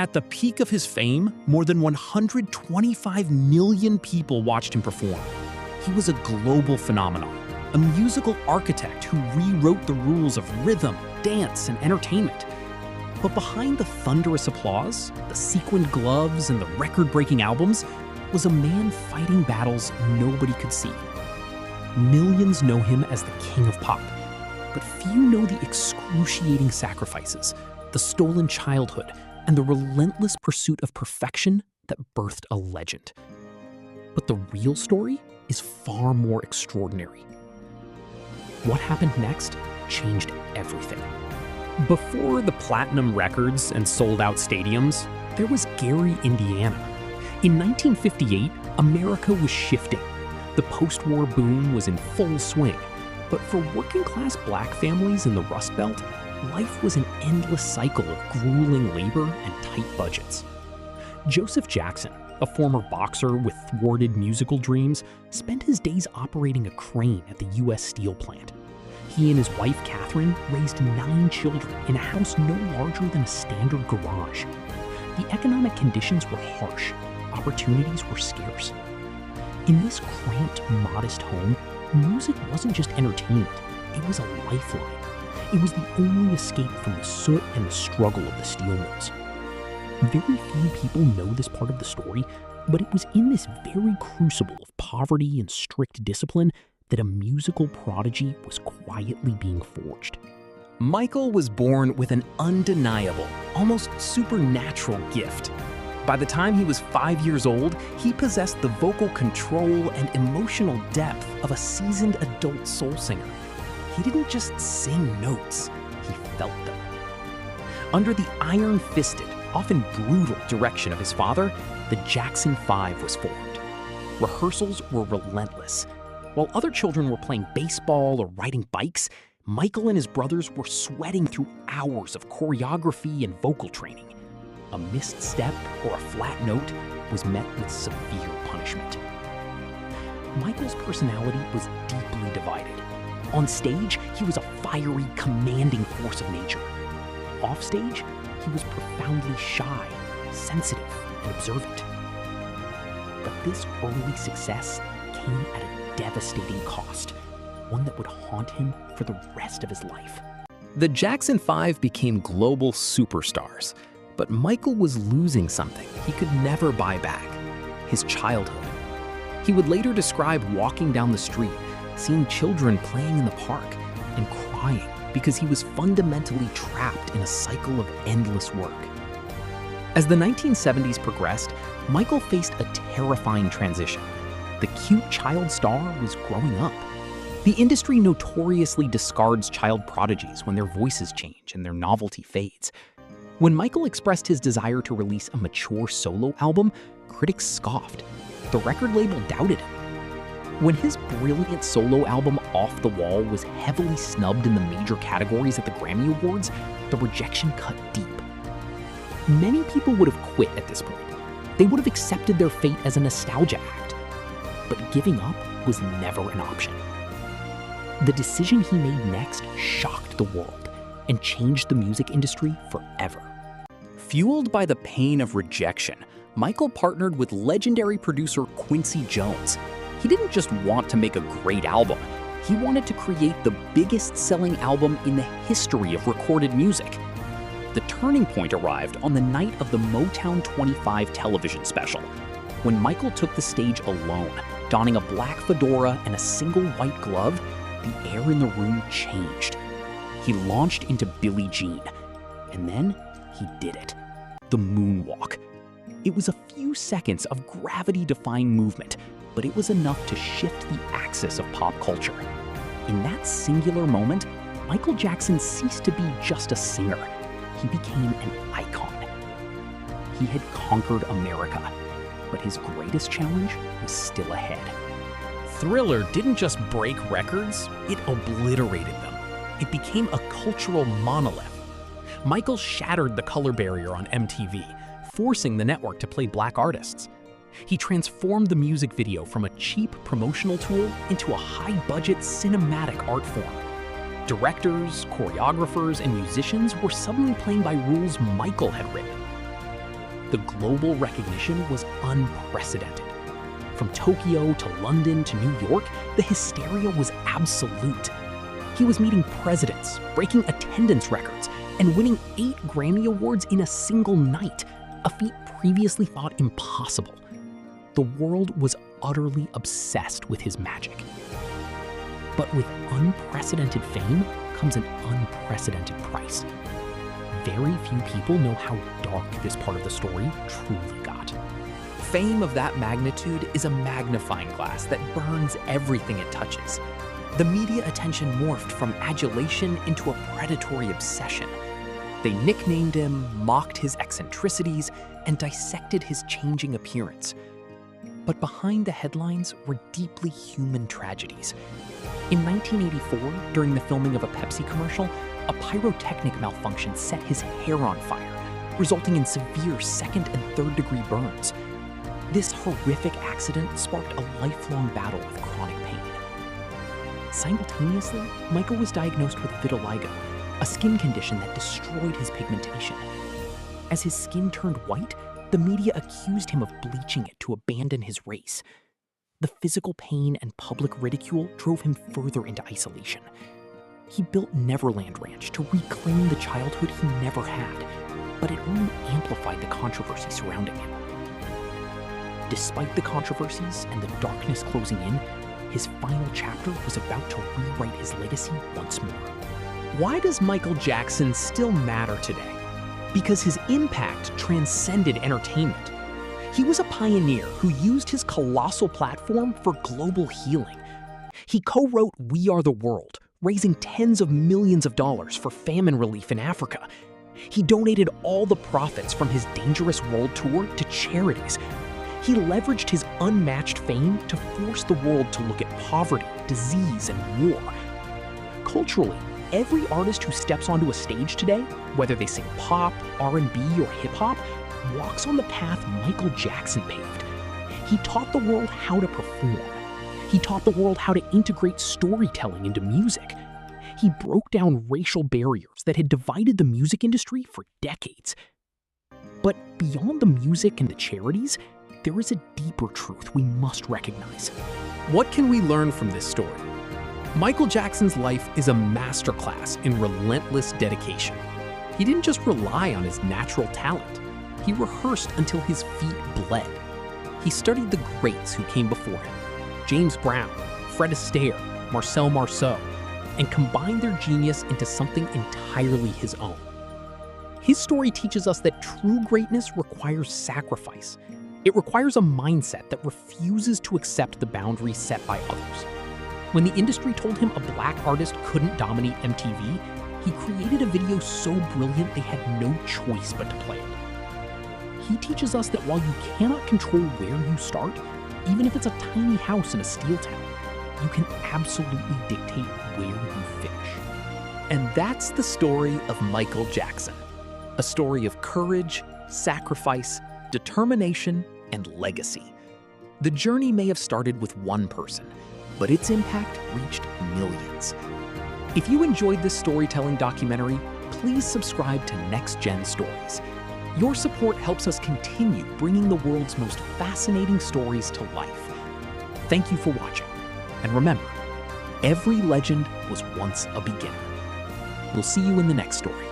At the peak of his fame, more than 125 million people watched him perform. He was a global phenomenon, a musical architect who rewrote the rules of rhythm, dance, and entertainment. But behind the thunderous applause, the sequined gloves, and the record-breaking albums was a man fighting battles nobody could see. Millions know him as the king of pop, but few know the excruciating sacrifices, the stolen childhood, and the relentless pursuit of perfection that birthed a legend. But the real story is far more extraordinary. What happened next changed everything. Before the platinum records and sold-out stadiums, there was Gary, Indiana. In 1958, America was shifting. The post-war boom was in full swing. But for working-class black families in the Rust Belt, life was an endless cycle of grueling labor and tight budgets. Joseph Jackson, a former boxer with thwarted musical dreams, spent his days operating a crane at the U.S. Steel plant. He and his wife, Catherine, raised 9 children in a house no larger than a standard garage. The economic conditions were harsh. Opportunities were scarce. In this cramped, modest home, music wasn't just entertainment, it was a lifeline. It was the only escape from the soot and the struggle of the steel mills. Very few people know this part of the story, but it was in this very crucible of poverty and strict discipline that a musical prodigy was quietly being forged. Michael was born with an undeniable, almost supernatural gift. By the time he was 5 years old, he possessed the vocal control and emotional depth of a seasoned adult soul singer. He didn't just sing notes, he felt them. Under the iron-fisted, often brutal direction of his father, the Jackson 5 was formed. Rehearsals were relentless. While other children were playing baseball or riding bikes, Michael and his brothers were sweating through hours of choreography and vocal training. A missed step or a flat note was met with severe punishment. Michael's personality was deeply divided. On stage, he was a fiery, commanding force of nature. Offstage, he was profoundly shy, sensitive, and observant. But this early success came at a devastating cost, one that would haunt him for the rest of his life. The Jackson 5 became global superstars, but Michael was losing something he could never buy back: his childhood. He would later describe walking down the street, seeing children playing in the park, and crying because he was fundamentally trapped in a cycle of endless work. As the 1970s progressed, Michael faced a terrifying transition. The cute child star was growing up. The industry notoriously discards child prodigies when their voices change and their novelty fades. When Michael expressed his desire to release a mature solo album, critics scoffed. The record label doubted him. When his brilliant solo album Off the Wall was heavily snubbed in the major categories at the Grammy Awards, the rejection cut deep. Many people would have quit at this point. They would have accepted their fate as a nostalgia act. But giving up was never an option. The decision he made next shocked the world and changed the music industry forever. Fueled by the pain of rejection, Michael partnered with legendary producer Quincy Jones. He didn't just want to make a great album, he wanted to create the biggest-selling album in the history of recorded music. The turning point arrived on the night of the Motown 25 television special, when Michael took the stage alone, donning a black fedora and a single white glove. The air in the room changed. He launched into Billie Jean, and then he did it. The moonwalk. It was a few seconds of gravity-defying movement, but it was enough to shift the axis of pop culture. In that singular moment, Michael Jackson ceased to be just a singer. He became an icon. He had conquered America, but his greatest challenge was still ahead. Thriller didn't just break records, it obliterated them. It became a cultural monolith. Michael shattered the color barrier on MTV, forcing the network to play black artists. He transformed the music video from a cheap promotional tool into a high-budget cinematic art form. Directors, choreographers, and musicians were suddenly playing by rules Michael had written. the global recognition was unprecedented. From Tokyo to London to New York, the hysteria was absolute. He was meeting presidents, breaking attendance records, and winning 8 Grammy Awards in a single night, a feat previously thought impossible. The world was utterly obsessed with his magic. But with unprecedented fame comes an unprecedented price. Very few people know how dark this part of the story truly got. Fame of that magnitude is a magnifying glass that burns everything it touches. The media attention morphed from adulation into a predatory obsession. They nicknamed him, mocked his eccentricities, and dissected his changing appearance. But behind the headlines were deeply human tragedies. In 1984, during the filming of a Pepsi commercial, a pyrotechnic malfunction set his hair on fire, resulting in severe 2nd and 3rd degree burns. This horrific accident sparked a lifelong battle with chronic pain. Simultaneously, Michael was diagnosed with vitiligo, a skin condition that destroyed his pigmentation. As his skin turned white, the media accused him of bleaching it to abandon his race. The physical pain and public ridicule drove him further into isolation. He built Neverland Ranch to reclaim the childhood he never had, but it only amplified the controversy surrounding him. Despite the controversies and the darkness closing in, his final chapter was about to rewrite his legacy once more. Why does Michael Jackson still matter today? Because his impact transcended entertainment. He was a pioneer who used his colossal platform for global healing. He co-wrote We Are the World, raising tens of millions of dollars for famine relief in Africa. He donated all the profits from his Dangerous World Tour to charities. He leveraged his unmatched fame to force the world to look at poverty, disease, and war. Culturally, every artist who steps onto a stage today, whether they sing pop, R&B, or hip-hop, walks on the path Michael Jackson paved. He taught the world how to perform. He taught the world how to integrate storytelling into music. He broke down racial barriers that had divided the music industry for decades. But beyond the music and the charities, there is a deeper truth we must recognize. What can we learn from this story? Michael Jackson's life is a masterclass in relentless dedication. He didn't just rely on his natural talent. He rehearsed until his feet bled. He studied the greats who came before him, James Brown, Fred Astaire, Marcel Marceau, and combined their genius into something entirely his own. His story teaches us that true greatness requires sacrifice. It requires a mindset that refuses to accept the boundaries set by others. When the industry told him a black artist couldn't dominate MTV, he created a video so brilliant they had no choice but to play it. He teaches us that while you cannot control where you start, even if it's a tiny house in a steel town, you can absolutely dictate where you finish. And that's the story of Michael Jackson. A story of courage, sacrifice, determination, and legacy. The journey may have started with one person, but its impact reached millions. If you enjoyed this storytelling documentary, please subscribe to NextGen Stories. Your support helps us continue bringing the world's most fascinating stories to life. Thank you for watching. And remember, every legend was once a beginner. We'll see you in the next story.